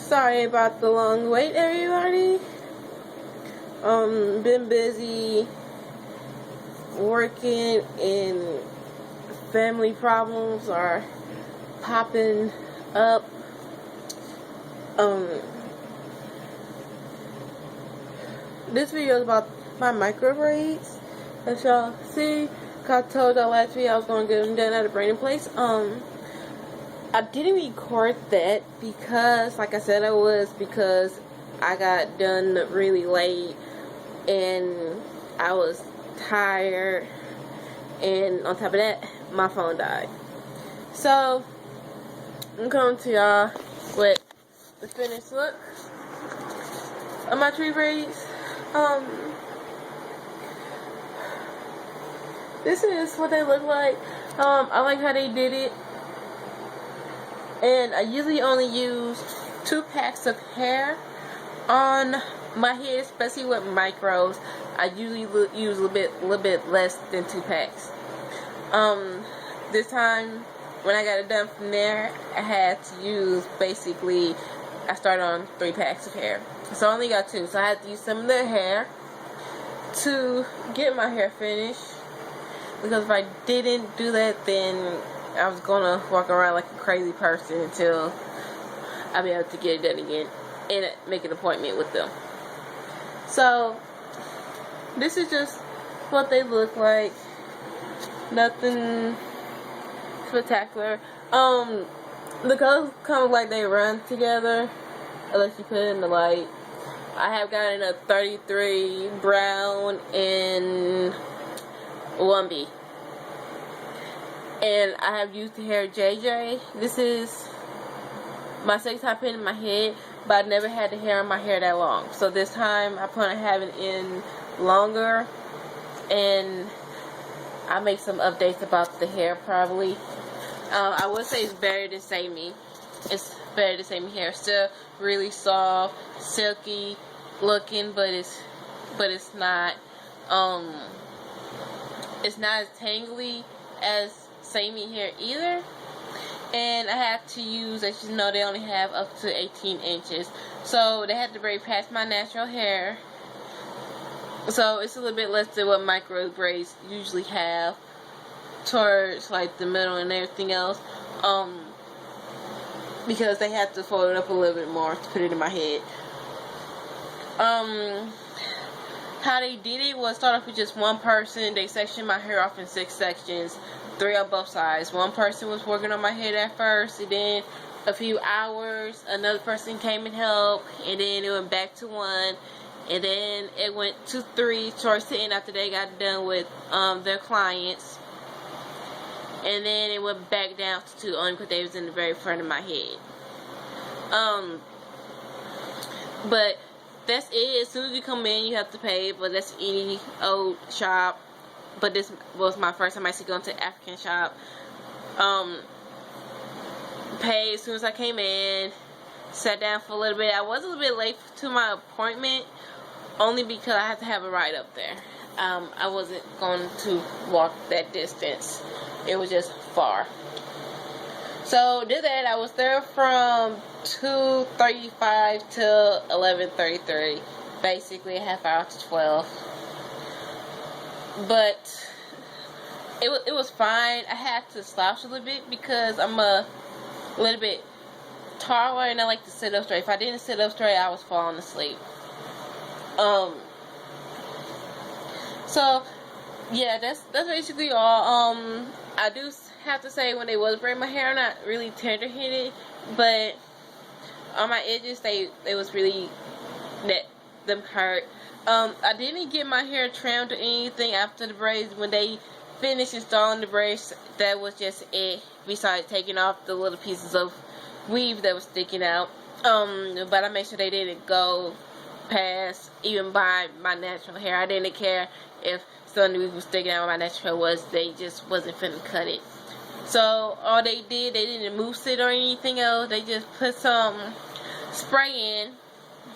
Sorry about the long wait, everybody. Been busy working and family problems are popping up. This video is about my micro braids. As y'all see, I told y'all last video I was going to get them done at a braiding place. I didn't record that because, like I said, because I got done really late and I was tired, and on top of that, my phone died. So I'm coming to y'all with the finished look of my tree braids. This is what they look like. I like how they did it. And I usually only use 2 packs of hair on my head, especially with micros. I usually use a little bit less than 2 packs. This time, when I got it done from there, I had to use I started on 3 packs of hair. So I only got 2. So I had to use some of the hair to get my hair finished. Because if I didn't do that, then I was gonna walk around like a crazy person until I'll be able to get it done again and make an appointment with them. So this is just what they look like. Nothing spectacular. The colors kind of like they run together unless you put it in the light. I have gotten a 33 brown and 1B. And I have used the hair JJ. This is my second time putting it in my head, but I never had the hair in my hair that long. So this time I plan on having it in longer, and I'll make some updates about the hair probably. I would say it's better than Samey. It's better than Samey hair. Still really soft, silky looking, but it's not as tangly as Samey hair either. And I have to use, as you know, they only have up to 18 inches. So they had to braid past my natural hair. So it's a little bit less than what micro braids usually have towards like the middle and everything else. Because they had to fold it up a little bit more to put it in my head. How they did it was start off with just one person. They sectioned my hair off in 6 sections, 3 on both sides. One person was working on my head at first, and then a few hours another person came and helped, and then it went back to 1, and then it went to 3 towards the end after they got done with their clients, and then it went back down to 2 only because they was in the very front of my head. But that's it. As soon as you come in, you have to pay, but that's any old shop. But this was my first time actually going to an African shop. Paid as soon as I came in, sat down for a little bit. I was a little bit late to my appointment, only because I had to have a ride up there. I wasn't going to walk that distance. It was just far. So did that. I was there from 2:35 till 11:33, basically a half hour to 12. But it was fine. I had to slouch a little bit because I'm a little bit taller and I like to sit up straight. If I didn't sit up straight, I was falling asleep. So yeah, that's basically all. I do have to say, when they was braiding my hair, I'm not really tender-headed, but on my edges, they was really, them hurt. I didn't get my hair trimmed or anything after the braids. When they finished installing the braids, that was just it, besides taking off the little pieces of weave that was sticking out. But I made sure they didn't go past even by my natural hair. I didn't care if some of the weave was sticking out where my natural hair was. They just wasn't finna cut it. So all they didn't mousse it or anything else. They just put some spray in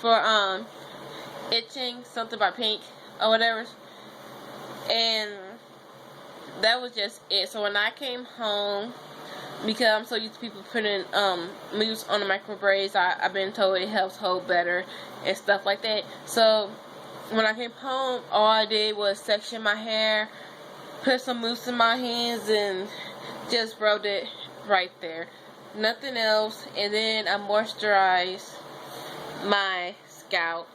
for itching, something by pink or whatever, and that was just it. So when I came home, because I'm so used to people putting mousse on the micro braids. I've been told it helps hold better and stuff like that. So when I came home, all I did was section my hair, put some mousse in my hands, and just rubbed it right there. Nothing else. And then I moisturized my scalp.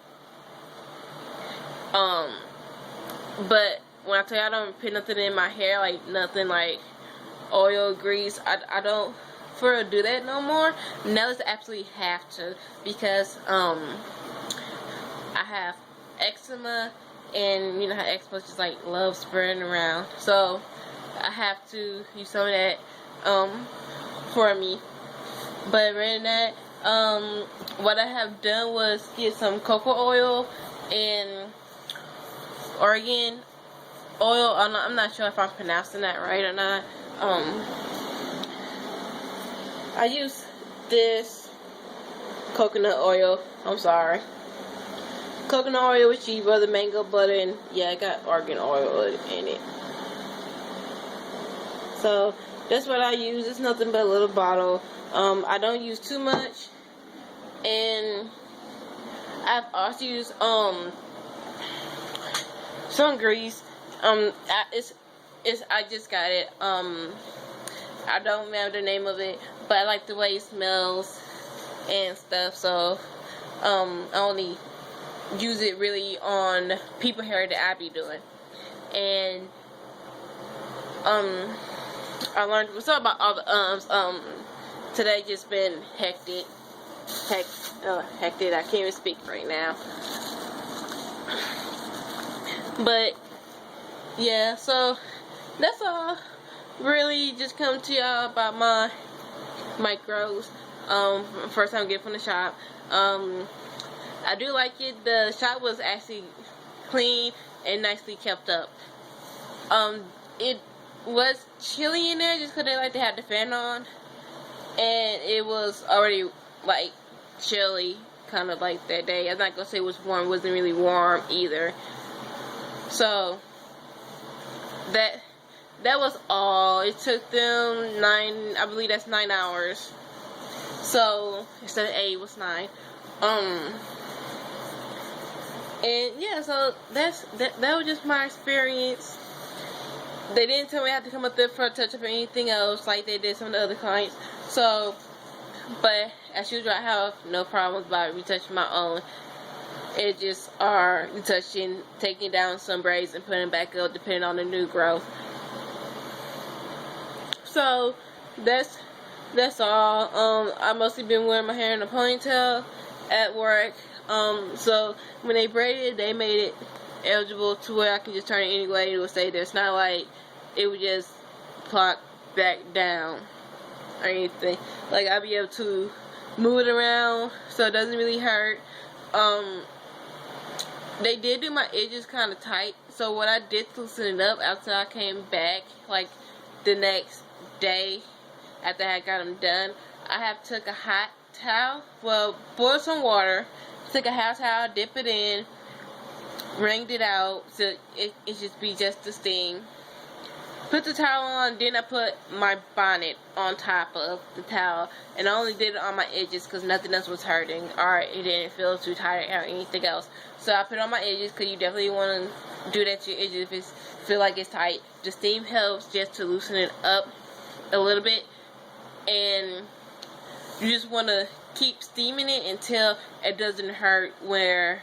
But when I tell you I don't put nothing in my hair, like nothing like oil, grease, I don't do that no more. Now I absolutely have to, because I have eczema, and you know how eczema just like loves spreading around, so I have to use some of that for me. But other than that, what I have done was get some cocoa oil and Oregon oil. I'm not sure if I'm pronouncing that right or not. I use this coconut oil. I'm sorry. Coconut oil with shea butter, mango butter, and yeah, I got Oregon oil in it. So that's what I use. It's nothing but a little bottle. I don't use too much, and I've also used some grease. I just got it. I don't remember the name of it, but I like the way it smells and stuff. So I only use it really on people hair that I be doing. And I learned what's up about all the today just been hectic. Hectic. I can't even speak right now. But yeah, so that's all. Really just come to y'all about my micros. First time getting from the shop. I do like it. The shop was actually clean and nicely kept up. It was chilly in there just because they like to have the fan on, and it was already like chilly kind of like that day. I'm not gonna say it was warm. It wasn't really warm either. So that was all. It took them 9, I believe that's 9 hours. So instead of 8, it was 9. And yeah, so that was just my experience. They didn't tell me I had to come up there for a touch-up or anything else like they did some of the other clients. So, but as usual, I have no problems about retouching my own. It just are retouching, taking down some braids and putting them back up depending on the new growth. So that's all. I mostly been wearing my hair in a ponytail at work. So when they braided it, they made it eligible to where I can just turn it any way it would stay there. It's not like it would just plop back down or anything. Like I'll be able to move it around so it doesn't really hurt. They did do my edges kind of tight, so what I did to loosen it up after I came back, like the next day after I got them done, I have took a hot towel, well, boiled some water, took a hot towel, dip it in, wringed it out so it just be just the steam. Put the towel on, then I put my bonnet on top of the towel, and I only did it on my edges because nothing else was hurting or it didn't feel too tight or anything else. So I put it on my edges because you definitely want to do that to your edges if it feel like it's tight. The steam helps just to loosen it up a little bit, and you just want to keep steaming it until it doesn't hurt when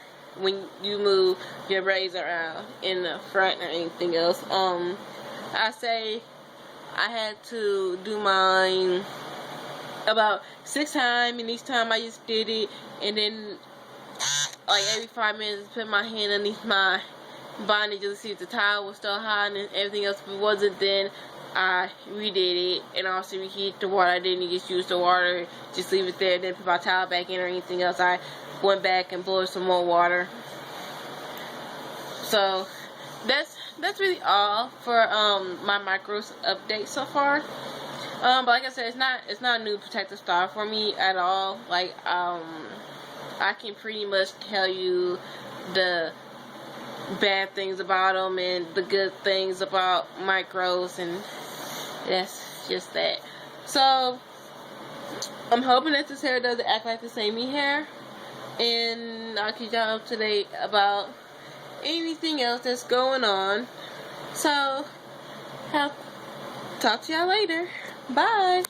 you move your braids around in the front or anything else. I say I had to do mine about 6 times, and each time I just did it, and then like every 5 minutes put my hand underneath my bonnet just to see if the towel was still hot and everything else. If it wasn't, then I redid it and also reheat the water. I didn't just use the water, just leave it there, didn't put my towel back in or anything else. I went back and boiled some more water. So that's really all for my micros update so far. But like I said, it's not a new protective style for me at all. Like I can pretty much tell you the bad things about them and the good things about micros, and that's just that. So I'm hoping that this hair doesn't act like the samey hair, and I'll keep y'all up to date about anything else that's going on. So talk to y'all later. Bye.